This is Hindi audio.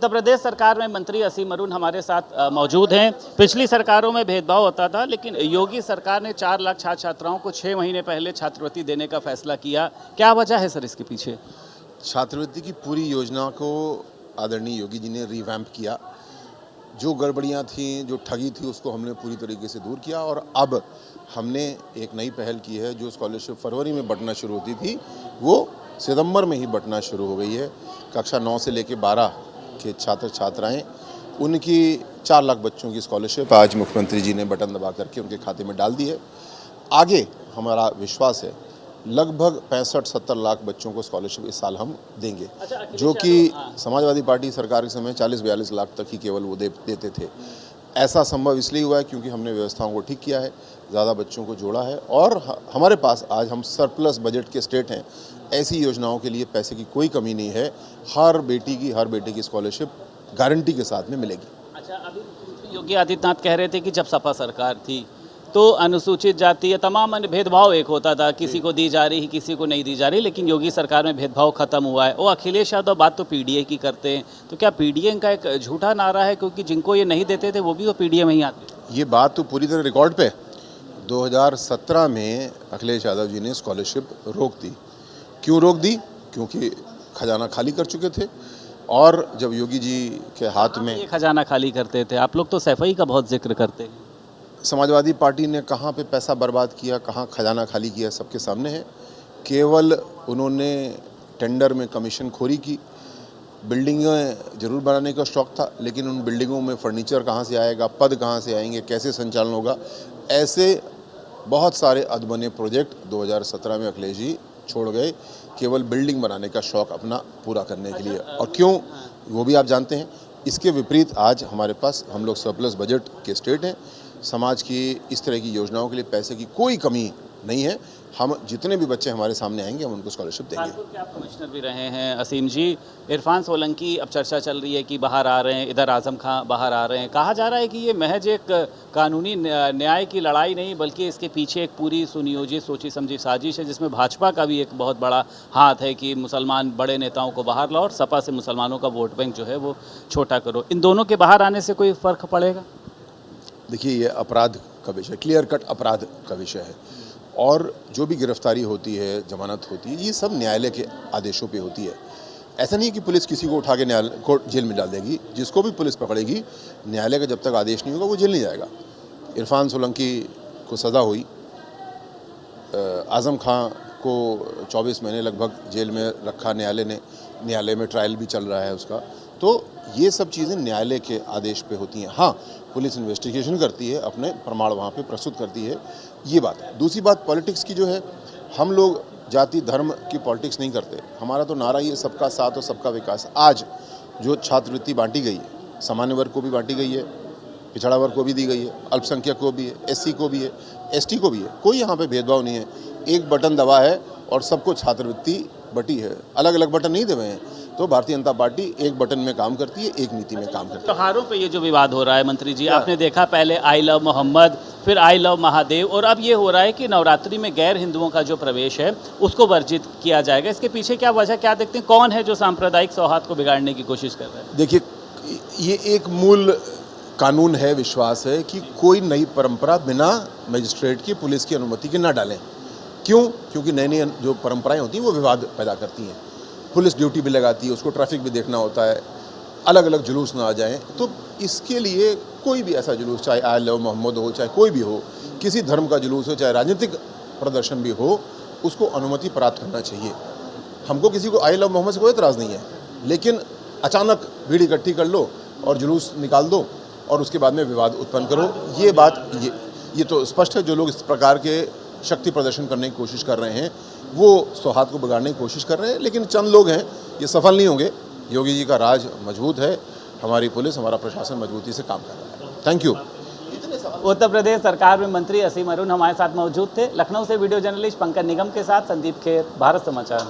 उत्तर प्रदेश सरकार में मंत्री असीम अरुण हमारे साथ मौजूद हैं। पिछली सरकारों में भेदभाव होता था, लेकिन योगी सरकार ने 4 लाख छात्र छात्राओं को 6 महीने पहले छात्रवृत्ति देने का फैसला किया। क्या वजह है सर इसके पीछे? छात्रवृत्ति की पूरी योजना को आदरणीय योगी जी ने रिवैम्प किया। जो गड़बड़ियां थीं, जो ठगी थी, उसको हमने पूरी तरीके से दूर किया और अब हमने एक नई पहल की है। जो स्कॉलरशिप फरवरी में बंटना शुरू होती थी, वो सितंबर में ही बंटना शुरू हो गई है। कक्षा 9 से लेकर 12 के छात्र छात्राएं, उनकी 4 लाख बच्चों की स्कॉलरशिप आज मुख्यमंत्री जी ने बटन दबा करके उनके खाते में डाल दी है। आगे हमारा विश्वास है लगभग 65-70 लाख बच्चों को स्कॉलरशिप इस साल हम देंगे, जो कि समाजवादी पार्टी सरकार के समय 40-42 लाख तक ही केवल वो देते थे। ऐसा संभव इसलिए हुआ है क्योंकि हमने व्यवस्थाओं को ठीक किया है, ज़्यादा बच्चों को जोड़ा है और हमारे पास आज हम सरप्लस बजट के स्टेट हैं। ऐसी योजनाओं के लिए पैसे की कोई कमी नहीं है। हर बेटे की स्कॉलरशिप गारंटी के साथ में मिलेगी। अच्छा, अभी मुख्यमंत्री योगी आदित्यनाथ कह रहे थे कि जब सपा सरकार थी तो अनुसूचित जाति या तमाम भेदभाव एक होता था, किसी को दी जा रही, किसी को नहीं दी जा रही, लेकिन योगी सरकार में भेदभाव खत्म हुआ है। वो अखिलेश यादव बात तो पीडीए की करते हैं, तो क्या पीडीए का एक झूठा नारा है क्योंकि जिनको ये नहीं देते थे वो भी तो पीडीए में ही आते? ये बात तो पूरी तरह रिकॉर्ड पे। 2017 में अखिलेश यादव जी ने स्कॉलरशिप रोक दी। क्यों रोक दी? क्योंकि खजाना खाली कर चुके थे और जब योगी जी के हाथ में ये खजाना खाली करते थे। आप लोग तो सफाई का बहुत जिक्र करते हैं। समाजवादी पार्टी ने कहाँ पे पैसा बर्बाद किया, कहाँ खजाना खाली किया, सबके सामने है। केवल उन्होंने टेंडर में कमीशन खोरी की। बिल्डिंगें जरूर बनाने का शौक था, लेकिन उन बिल्डिंगों में फर्नीचर कहाँ से आएगा, पद कहाँ से आएंगे, कैसे संचालन होगा, ऐसे बहुत सारे अधबने प्रोजेक्ट 2017 में अखिलेश जी छोड़ गए, केवल बिल्डिंग बनाने का शौक अपना पूरा करने के लिए। और क्यों, वो भी आप जानते हैं। इसके विपरीत आज हमारे पास हम लोग सरप्लस बजट के स्टेट हैं। समाज की इस तरह की योजनाओं के लिए पैसे की कोई कमी नहीं है। हम जितने भी बच्चे हमारे सामने आएंगे हम उनको स्कॉलरशिप देंगे। कानपुर के आप कमिश्नर भी रहे हैं असीम जी। इरफान सोलंकी, अब चर्चा चल रही है कि बाहर आ रहे हैं, इधर आजम खां बाहर आ रहे हैं। कहा जा रहा है कि ये महज एक कानूनी न्याय की लड़ाई नहीं, बल्कि इसके पीछे एक पूरी सुनियोजित सोची समझी साजिश है, जिसमें भाजपा का भी एक बहुत बड़ा हाथ है कि मुसलमान बड़े नेताओं को बाहर लाओ और सपा से मुसलमानों का वोट बैंक जो है वो छोटा करो। इन दोनों के बाहर आने से कोई फ़र्क पड़ेगा? देखिए, ये अपराध का विषय, क्लियर कट अपराध का विषय है और जो भी गिरफ्तारी होती है, जमानत होती है, ये सब न्यायालय के आदेशों पे होती है। ऐसा नहीं है कि पुलिस किसी को उठा के कोर्ट जेल में डाल देगी। जिसको भी पुलिस पकड़ेगी, न्यायालय का जब तक आदेश नहीं होगा वो जेल नहीं जाएगा। इरफान सोलंकी को सज़ा हुई, आज़म खां को 24 महीने लगभग जेल में रखा न्यायालय ने। न्यायालय में ट्रायल भी चल रहा है उसका। तो ये सब चीज़ें न्यायालय के आदेश पे होती हैं। हाँ, पुलिस इन्वेस्टिगेशन करती है, अपने प्रमाण वहाँ पे प्रस्तुत करती है, ये बात है। दूसरी बात पॉलिटिक्स की जो है, हम लोग जाति धर्म की पॉलिटिक्स नहीं करते। हमारा तो नारा ही है सबका साथ और सबका विकास। आज जो छात्रवृत्ति बांटी गई है, सामान्य वर्ग को भी बांटी गई है, पिछड़ा वर्ग को भी दी गई है, अल्पसंख्यक को भी है, एससी को भी है, एसटी को भी है। कोई यहाँ पे भेदभाव नहीं है। एक बटन दबा है और सबको छात्रवृत्ति बटी है। अलग अलग बटन नहीं दबे हैं। तो भारतीय जनता पार्टी एक बटन में काम करती है, एक नीति में काम करती है। त्योहारों पे ये जो विवाद हो रहा है मंत्री जी, आपने देखा पहले आई लव मोहम्मद, फिर आई लव महादेव, और अब ये हो रहा है कि नवरात्रि में गैर हिंदुओं का जो प्रवेश है उसको वर्जित किया जाएगा। इसके पीछे क्या वजह, क्या देखते हैं? कौन है जो सांप्रदायिक सौहार्द को बिगाड़ने की कोशिश कर रहा है? देखिए, ये एक मूल कानून है, विश्वास है कि कोई नई परंपरा बिना मजिस्ट्रेट की, पुलिस की अनुमति के ना डालें। क्यों? क्योंकि नई नई जो परंपराएं होती हैं वो विवाद पैदा करती हैं। पुलिस ड्यूटी भी लगाती है, उसको ट्रैफिक भी देखना होता है, अलग अलग जुलूस ना आ जाएं। तो इसके लिए कोई भी ऐसा जुलूस, चाहे आई लव मोहम्मद हो, चाहे कोई भी हो, किसी धर्म का जुलूस हो, चाहे राजनीतिक प्रदर्शन भी हो, उसको अनुमति प्राप्त करना चाहिए। हमको किसी को आई लव मोहम्मद से कोई एतराज़ नहीं है, लेकिन अचानक भीड़ इकट्ठी कर लो और जुलूस निकाल दो और उसके बाद में विवाद उत्पन्न करो, ये बात ये तो स्पष्ट है। जो लोग इस प्रकार के शक्ति प्रदर्शन करने की कोशिश कर रहे हैं वो सौहार्द को बिगाड़ने की कोशिश कर रहे हैं, लेकिन चंद लोग हैं, ये सफल नहीं होंगे। योगी जी का राज मजबूत है, हमारी पुलिस, हमारा प्रशासन मजबूती से काम कर रहा है। Thank you. उत्तर प्रदेश सरकार में मंत्री असीम अरुण हमारे साथ मौजूद थे। लखनऊ से वीडियो जर्नलिस्ट पंकज निगम के साथ संदीप खेर, भारत समाचार।